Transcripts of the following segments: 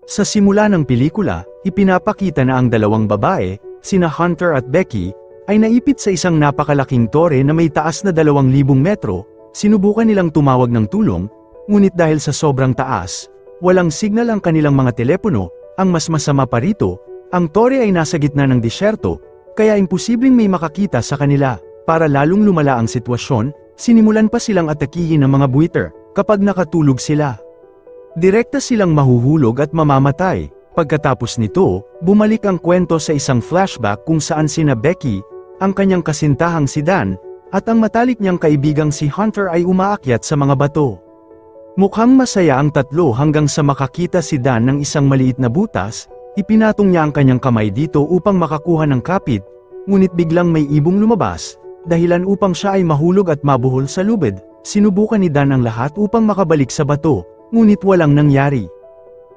Sa simula ng pelikula, ipinapakita na ang dalawang babae, sina Hunter at Becky, ay naipit sa isang napakalaking tore na may taas na 2,000 metro. Sinubukan nilang tumawag ng tulong, ngunit dahil sa sobrang taas, walang signal ang kanilang mga telepono. Ang mas masama pa rito, ang tore ay nasa gitna ng disyerto, kaya imposibleng may makakita sa kanila. Para lalong lumala ang sitwasyon, sinimulan pa silang atakihin ng mga buwiter kapag nakatulog sila. Direkta silang mahuhulog at mamamatay. Pagkatapos nito, bumalik ang kwento sa isang flashback kung saan sina Becky, ang kanyang kasintahang si Dan, at ang matalik niyang kaibigang si Hunter ay umaakyat sa mga bato. Mukhang masaya ang tatlo hanggang sa makakita si Dan ng isang maliit na butas. Ipinatong niya ang kanyang kamay dito upang makakuha ng kapit, ngunit biglang may ibong lumabas, dahilan upang siya ay mahulog at mabuhol sa lubid. Sinubukan ni Dan ang lahat upang makabalik sa bato, ngunit walang nangyari.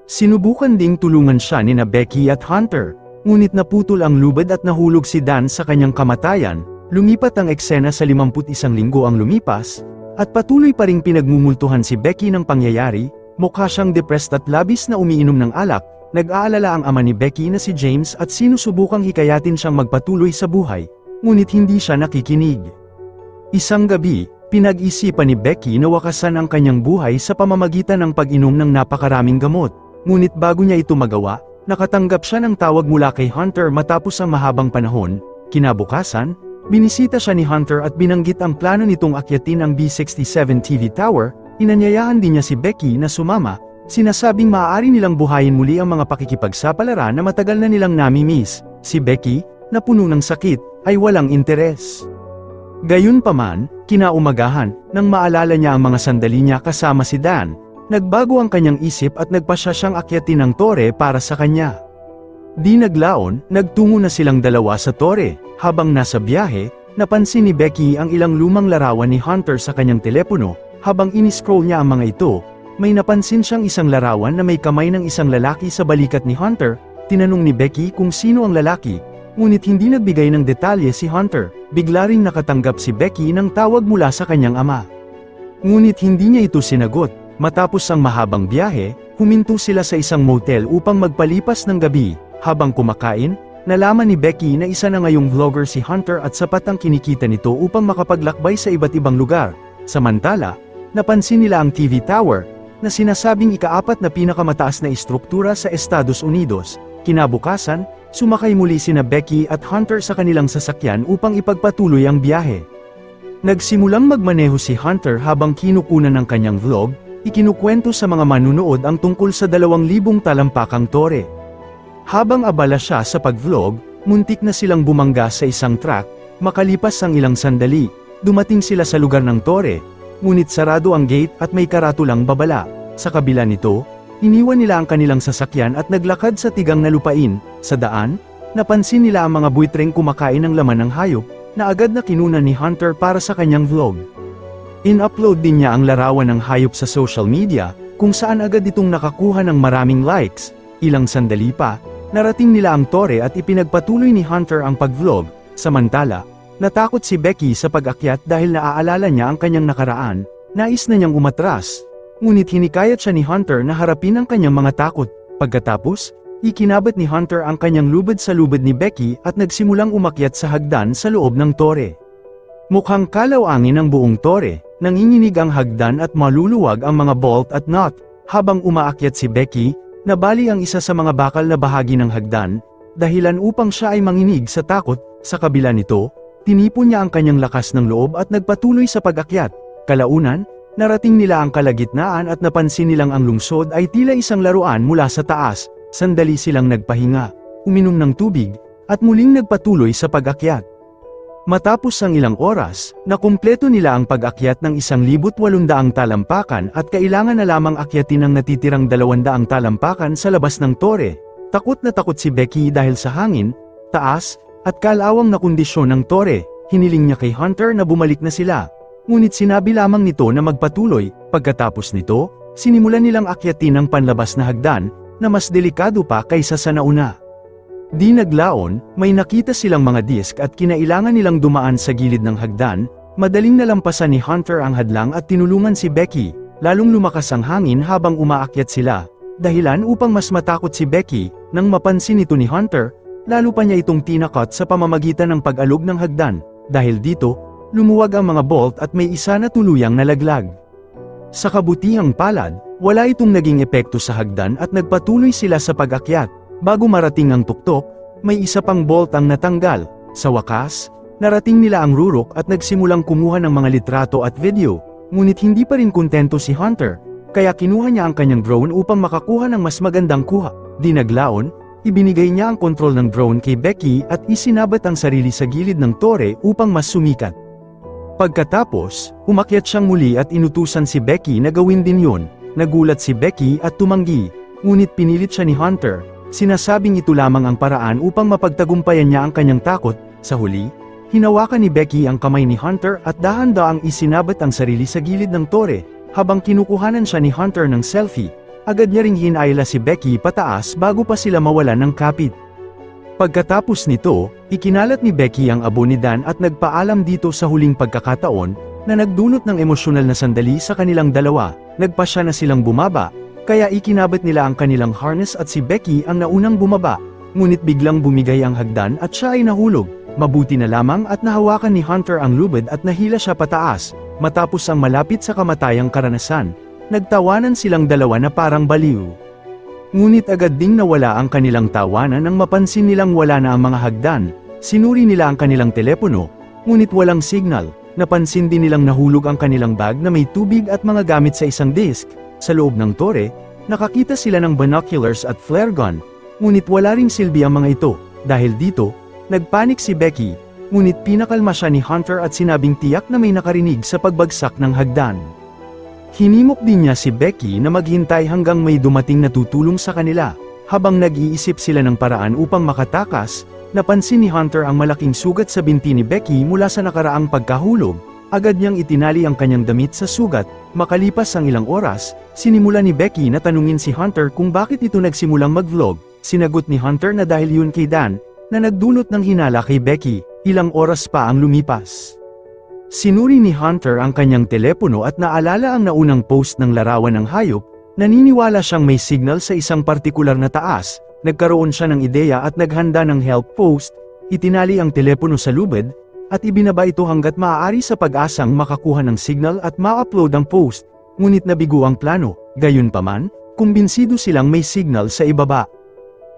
Sinubukan ding tulungan siya ni Becky at Hunter, ngunit naputol ang lubid at nahulog si Dan sa kanyang kamatayan. Lumipat ang eksena sa 51 linggo ang lumipas, at patuloy pa ring pinagmumultuhan si Becky ng pangyayari. Mukha siyang depressed at labis na umiinom ng alak. Nag-aalala ang ama ni Becky na si James at sinusubukang hikayatin siyang magpatuloy sa buhay, ngunit hindi siya nakikinig. Isang gabi, pinag-isipan ni Becky na wakasan ang kanyang buhay sa pamamagitan ng pag-inom ng napakaraming gamot, ngunit bago niya ito magawa, nakatanggap siya ng tawag mula kay Hunter matapos ang mahabang panahon. Kinabukasan, binisita siya ni Hunter at binanggit ang plano nitong akyatin ang B67 TV Tower. Inanyayahan din niya si Becky na sumama, sinasabing maaari nilang buhayin muli ang mga pakikipagsapalaran na matagal na nilang nami-miss. Si Becky, na puno ng sakit, ay walang interes. Gayunpaman, kinaumagahan, nang maalala niya ang mga sandali niya kasama si Dan, nagbago ang kanyang isip at nagpasya siyang akyatin ng tore para sa kanya. Di naglaon, nagtungo na silang dalawa sa tore. Habang nasa biyahe, napansin ni Becky ang ilang lumang larawan ni Hunter sa kanyang telepono. Habang iniscroll niya ang mga ito, may napansin siyang isang larawan na may kamay ng isang lalaki sa balikat ni Hunter. Tinanong ni Becky kung sino ang lalaki, ngunit hindi nagbigay ng detalye si Hunter. Bigla ring nakatanggap si Becky ng tawag mula sa kanyang ama. Ngunit hindi niya ito sinagot. Matapos ang mahabang biyahe, huminto sila sa isang motel upang magpalipas ng gabi. Habang kumakain, nalaman ni Becky na isa na ngayong vlogger si Hunter at sapat ang kinikita nito upang makapaglakbay sa iba't ibang lugar. Samantala, napansin nila ang TV Tower, na sinasabing ika-4 na pinakamataas na istruktura sa Estados Unidos. Kinabukasan, sumakay muli sina Becky at Hunter sa kanilang sasakyan upang ipagpatuloy ang biyahe. Nagsimulang magmaneho si Hunter habang kinukunan ng kanyang vlog. Ikinukwento sa mga manunood ang tungkol sa 2,000 talampakang tore. Habang abala siya sa pag-vlog, muntik na silang bumangga sa isang truck. Makalipas ang ilang sandali, dumating sila sa lugar ng tore, ngunit sarado ang gate at may karatulang babala. Sa kabila nito, iniwan nila ang kanilang sasakyan at naglakad sa tigang na lupain. Sa daan, napansin nila ang mga buitreng kumakain ng laman ng hayop, na agad na kinunan ni Hunter para sa kanyang vlog. In-upload din niya ang larawan ng hayop sa social media, kung saan agad itong nakakuha ng maraming likes. Ilang sandali pa, narating nila ang tore at ipinagpatuloy ni Hunter ang pag-vlog. Samantala, natakot si Becky sa pag-akyat dahil naaalala niya ang kanyang nakaraan. Nais na niyang umatras, ngunit hinikayat siya ni Hunter na harapin ang kanyang mga takot. Pagkatapos, ikinabat ni Hunter ang kanyang lubid sa lubid ni Becky at nagsimulang umakyat sa hagdan sa loob ng tore. Mukhang kalawangin ang buong tore, nanginginig ang hagdan at maluluwag ang mga bolt at nut. Habang umaakyat si Becky, nabali ang isa sa mga bakal na bahagi ng hagdan, dahilan upang siya ay manginig sa takot. Sa kabila nito, tinipon niya ang kanyang lakas ng loob at nagpatuloy sa pag-akyat. Kalaunan, narating nila ang kalagitnaan at napansin nilang ang lungsod ay tila isang laruan mula sa taas. Sandali silang nagpahinga, uminom ng tubig, at muling nagpatuloy sa pag-akyat. Matapos ang ilang oras, nakumpleto nila ang pag-akyat ng 1,800 talampakan at kailangan na lamang akyatin ang natitirang 200 talampakan sa labas ng tore. Takot na takot si Becky dahil sa hangin, taas, at kalawang na kondisyon ng tore. Hiniling niya kay Hunter na bumalik na sila. Ngunit sinabi lamang nito na magpatuloy. Pagkatapos nito, sinimulan nilang akyatin ang panlabas na hagdan, na mas delikado pa kaysa sa nauna. Di naglaon, may nakita silang mga disk at kinailangan nilang dumaan sa gilid ng hagdan. Madaling nalampasan ni Hunter ang hadlang at tinulungan si Becky, lalong lumakas ang hangin habang umaakyat sila. dahilan upang mas matakot si Becky, nang mapansin ito ni Hunter, lalo pa niya itong tinakot sa pamamagitan ng pag-alog ng hagdan, dahil dito, lumuwag ang mga bolt at may isa na tuluyang nalaglag. Sa kabutihang palad, wala itong naging epekto sa hagdan at nagpatuloy sila sa pag-akyat. Bago marating ang tuktok, may isa pang bolt ang natanggal. Sa wakas, narating nila ang rurok at nagsimulang kumuha ng mga litrato at video, ngunit hindi pa rin kontento si Hunter, kaya kinuha niya ang kanyang drone upang makakuha ng mas magandang kuha. Di naglaon, ibinigay niya ang kontrol ng drone kay Becky at isinabat ang sarili sa gilid ng tore upang mas sumikat. Pagkatapos, umakyat siyang muli at inutusan si Becky na gawin din yun. Nagulat si Becky at tumanggi, ngunit pinilit siya ni Hunter, sinasabing ito lamang ang paraan upang mapagtagumpayan niya ang kanyang takot. Sa huli, hinawakan ni Becky ang kamay ni Hunter at dahan-daang isinabat ang sarili sa gilid ng tore, habang kinukuhanan siya ni Hunter ng selfie. Agad niya ring hinayla si Becky pataas bago pa sila mawalan ng kapit. Pagkatapos nito, ikinalat ni Becky ang abo ni Dan at nagpaalam dito sa huling pagkakataon, na nagdulot ng emosyonal na sandali sa kanilang dalawa. Nagpasya na silang bumaba, kaya ikinabat nila ang kanilang harness at si Becky ang naunang bumaba, ngunit biglang bumigay ang hagdan at siya ay nahulog. Mabuti na lamang at nahawakan ni Hunter ang lubid at nahila siya pataas. Matapos ang malapit sa kamatayang karanasan, nagtawanan silang dalawa na parang baliw. Ngunit agad ding nawala ang kanilang tawanan nang mapansin nilang wala na ang mga hagdan. Sinuri nila ang kanilang telepono, ngunit walang signal. Napansin din nilang nahulog ang kanilang bag na may tubig at mga gamit sa isang disk. Sa loob ng tore, nakakita sila ng binoculars at flare gun, ngunit wala ring silbi ang mga ito. Dahil dito, nagpanik si Becky, ngunit pinakalma siya ni Hunter at sinabing tiyak na may nakarinig sa pagbagsak ng hagdan. Hinimok din niya si Becky na maghintay hanggang may dumating na tutulong sa kanila. Habang nag-iisip sila ng paraan upang makatakas, napansin ni Hunter ang malaking sugat sa binti ni Becky mula sa nakaraang pagkahulog. Agad niyang itinali ang kanyang damit sa sugat. Makalipas ang ilang oras, sinimula ni Becky na tanungin si Hunter kung bakit ito nagsimulang mag-vlog. Sinagot ni Hunter na dahil yun kay Dan, na nagdulot ng hinala kay Becky. Ilang oras pa ang lumipas. Sinuri ni Hunter ang kanyang telepono at naalala ang naunang post ng larawan ng hayop. Naniniwala siyang may signal sa isang partikular na taas. Nagkaroon siya ng ideya at naghanda ng help post. Itinali ang telepono sa lubid, at ibinaba ito hanggat maaari sa pag-asang makakuha ng signal at ma-upload ang post. Ngunit nabigo ang plano. Gayunpaman, kumbinsido silang may signal sa ibaba.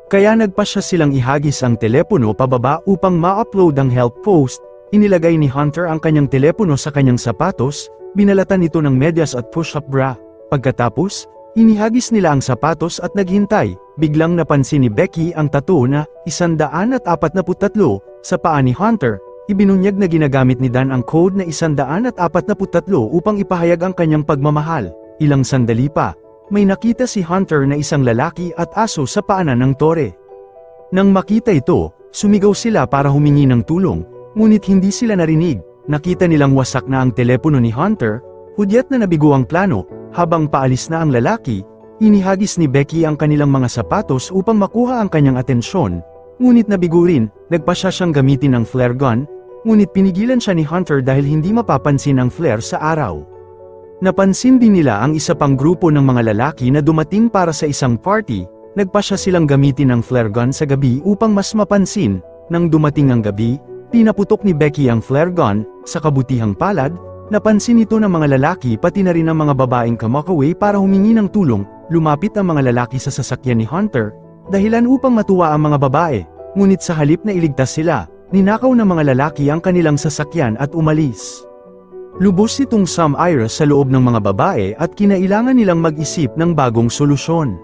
Kaya nagpasya silang ihagis ang telepono pababa upang ma-upload ang help post. Inilagay ni Hunter ang kanyang telepono sa kanyang sapatos, binalatan ito ng medyas at push-up bra. Pagkatapos, inihagis nila ang sapatos at naghintay. Biglang napansin ni Becky ang tattoo na 143 sa paa ni Hunter. Ibinunyag na ginagamit ni Dan ang code na 143 upang ipahayag ang kanyang pagmamahal. Ilang sandali pa, may nakita si Hunter na isang lalaki at aso sa paanan ng tore. Nang makita ito, sumigaw sila para humingi ng tulong. Ngunit hindi sila narinig. Nakita nilang wasak na ang telepono ni Hunter, hudyat na nabigo ang plano. Habang paalis na ang lalaki, inihagis ni Becky ang kanilang mga sapatos upang makuha ang kanyang atensyon. Ngunit nabigo rin, nagpasya siyang gamitin ang flare gun, ngunit pinigilan siya ni Hunter dahil hindi mapapansin ang flare sa araw. Napansin din nila ang isa pang grupo ng mga lalaki na dumating para sa isang party. Nagpasya silang gamitin ang flare gun sa gabi upang mas mapansin. Nang dumating ang gabi, pinaputok ni Becky ang flare gun. Sa kabutihang palad, napansin ito ng mga lalaki pati na rin ang mga babaeng kamakaway para humingi ng tulong. Lumapit ang mga lalaki sa sasakyan ni Hunter, dahilan upang matuwa ang mga babae. Ngunit sa halip na iligtas sila, ninakaw ng mga lalaki ang kanilang sasakyan at umalis. Lubos itong sum-ira sa loob ng mga babae at kinailangan nilang mag-isip ng bagong solusyon.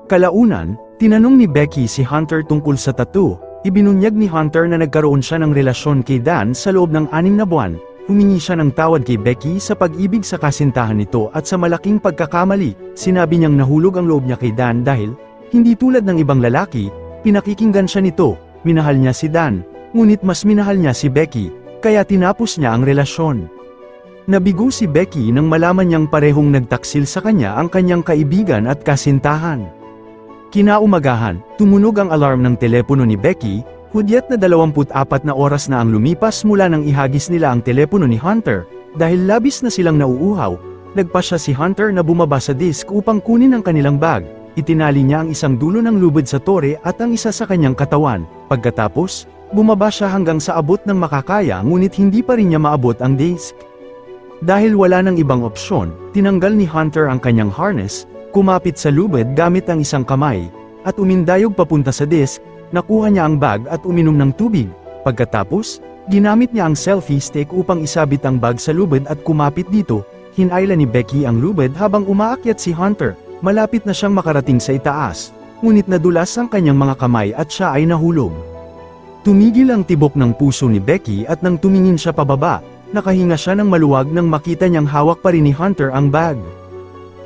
Kalaunan, tinanong ni Becky si Hunter tungkol sa tattoo. Ibinunyag ni Hunter na nagkaroon siya ng relasyon kay Dan sa loob ng 6 na buwan. Humingi siya ng tawad kay Becky sa pag-ibig sa kasintahan nito at sa malaking pagkakamali. Sinabi niyang nahulog ang loob niya kay Dan dahil, hindi tulad ng ibang lalaki, pinakikinggan siya nito. Minahal niya si Dan, ngunit mas minahal niya si Becky, kaya tinapos niya ang relasyon. Nabigo si Becky nang malaman niyang parehong nagtaksil sa kanya ang kanyang kaibigan at kasintahan. Kinaumagahan, tumunog ang alarm ng telepono ni Becky. Hudyat na 24 na oras na ang lumipas mula nang ihagis nila ang telepono ni Hunter. Dahil labis na silang nauuhaw, nagpasya si Hunter na bumaba sa disk upang kunin ang kanilang bag. itinali niya ang isang dulo ng lubid sa tore at ang isa sa kanyang katawan. Pagkatapos, bumaba siya hanggang sa abot ng makakaya ngunit hindi pa rin niya maabot ang disc. Dahil wala nang ibang opsyon, tinanggal ni Hunter ang kanyang harness, kumapit sa lubid gamit ang isang kamay, at umindayog papunta sa disc, nakuha niya ang bag at uminom ng tubig. Pagkatapos, ginamit niya ang selfie stick upang isabit ang bag sa lubid at kumapit dito. Hinayla ni Becky ang lubid habang umaakyat si Hunter. Malapit na siyang makarating sa itaas, ngunit nadulas ang kanyang mga kamay at siya ay nahulog. Tumigil ang tibok ng puso ni Becky at nang tumingin siya pababa, nakahinga siya ng maluwag nang makita niyang hawak pa rin ni Hunter ang bag.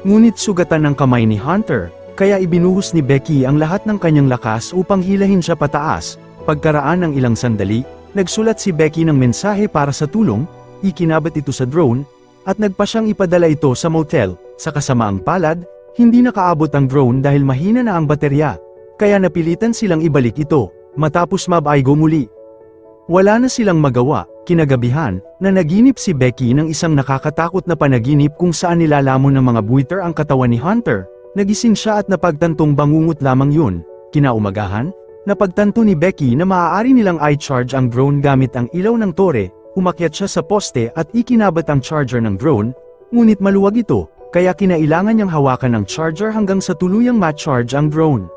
Ngunit sugatan ng kamay ni Hunter, kaya ibinuhos ni Becky ang lahat ng kanyang lakas upang hilahin siya pataas. Pagkaraan ng ilang sandali, nagsulat si Becky ng mensahe para sa tulong, ikinabit ito sa drone, at nagpa siyang ipadala ito sa motel. Sa kasamaang palad, hindi nakaabot ang drone dahil mahina na ang baterya, kaya napilitan silang ibalik ito, matapos mabaigo muli. Wala na silang magawa. Kinagabihan, na naginip si Becky ng isang nakakatakot na panaginip kung saan nilalamon ng mga buwiter ang katawan ni Hunter. Nagising siya at napagtantong bangungot lamang yun. Kinaumagahan, napagtanto ni Becky na maaari nilang i-charge ang drone gamit ang ilaw ng tore. Umakyat siya sa poste at ikinabat ang charger ng drone, ngunit maluwag ito, kaya kinailangan niyang hawakan ang charger hanggang sa tuluyang ma-charge ang drone.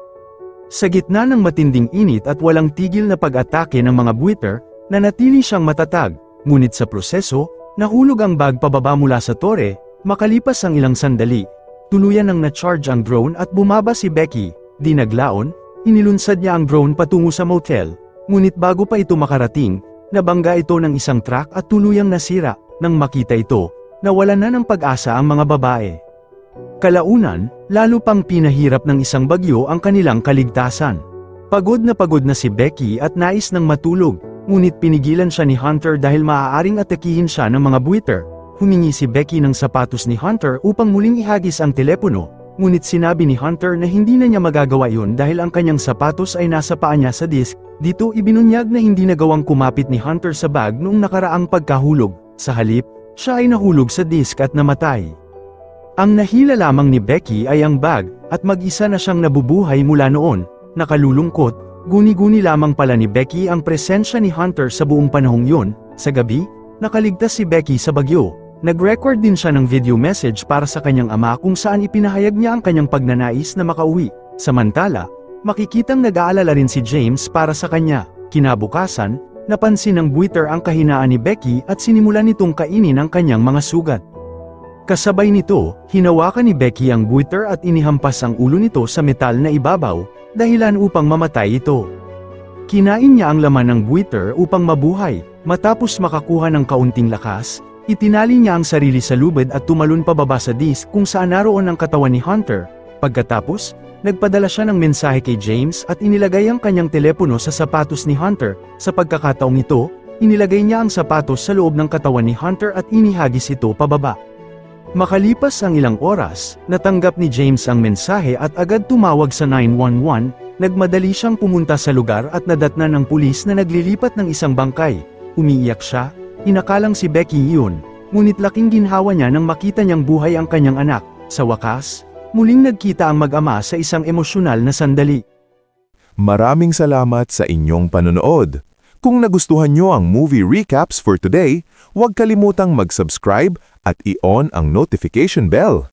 Sa gitna ng matinding init at walang tigil na pag-atake ng mga buwiter, nanatili siyang matatag, ngunit sa proseso, nahulog ang bag pababa mula sa tore. Makalipas ang ilang sandali, tuluyan nang na-charge ang drone at bumaba si Becky. Di naglaon, inilunsad niya ang drone patungo sa motel, ngunit bago pa ito makarating, nabangga ito ng isang truck at tuluyang nasira. Nang makita ito, nawalan na ng pag-asa ang mga babae. Kalaunan, lalo pang pinahirap ng isang bagyo ang kanilang kaligtasan. Pagod na si Becky at nais nang matulog, ngunit pinigilan siya ni Hunter dahil maaaring atakihin siya ng mga buwiter. Humingi si Becky ng sapatos ni Hunter upang muling ihagis ang telepono, ngunit sinabi ni Hunter na hindi na niya magagawa yun dahil ang kanyang sapatos ay nasa paa niya sa disk. Dito ibinunyag na hindi nagawang kumapit ni Hunter sa bag noong nakaraang pagkahulog. Sa halip, siya ay nahulog sa disk at namatay. Ang nahila lamang ni Becky ay ang bag, at mag-isa na siyang nabubuhay mula noon. Nakalulungkot, guni-guni lamang pala ni Becky ang presensya ni Hunter sa buong panahong yun. Sa gabi, nakaligtas si Becky sa bagyo. Nag-record din siya ng video message para sa kanyang ama kung saan ipinahayag niya ang kanyang pagnanais na makauwi. Samantala, makikitang nag-aalala rin si James para sa kanya. Kinabukasan, napansin ng buwiter ang kahinaan ni Becky at sinimulan nitong kainin ang kanyang mga sugat. Kasabay nito, hinawakan ni Becky ang buwiter at inihampas ang ulo nito sa metal na ibabaw, dahilan upang mamatay ito. Kinain niya ang laman ng buwiter upang mabuhay. Matapos makakuha ng kaunting lakas, itinali niya ang sarili sa lubid at tumalon pababa sa disk kung saan naroon ang katawan ni Hunter. Pagkatapos, nagpadala siya ng mensahe kay James at inilagay ang kanyang telepono sa sapatos ni Hunter. Sa pagkakataong ito, inilagay niya ang sapatos sa loob ng katawan ni Hunter at inihagis ito pababa. Makalipas ang ilang oras, natanggap ni James ang mensahe at agad tumawag sa 911, nagmadali siyang pumunta sa lugar at nadatnan ng pulis na naglilipat ng isang bangkay. Umiiyak siya, inakalang si Becky iyon, ngunit laking ginhawa niya nang makita niyang buhay ang kanyang anak. Sa wakas, muling nagkita ang mag-ama sa isang emosyonal na sandali. Maraming salamat sa inyong panonood. Kung nagustuhan nyo ang movie recaps for today, huwag kalimutang mag-subscribe at i-on ang notification bell.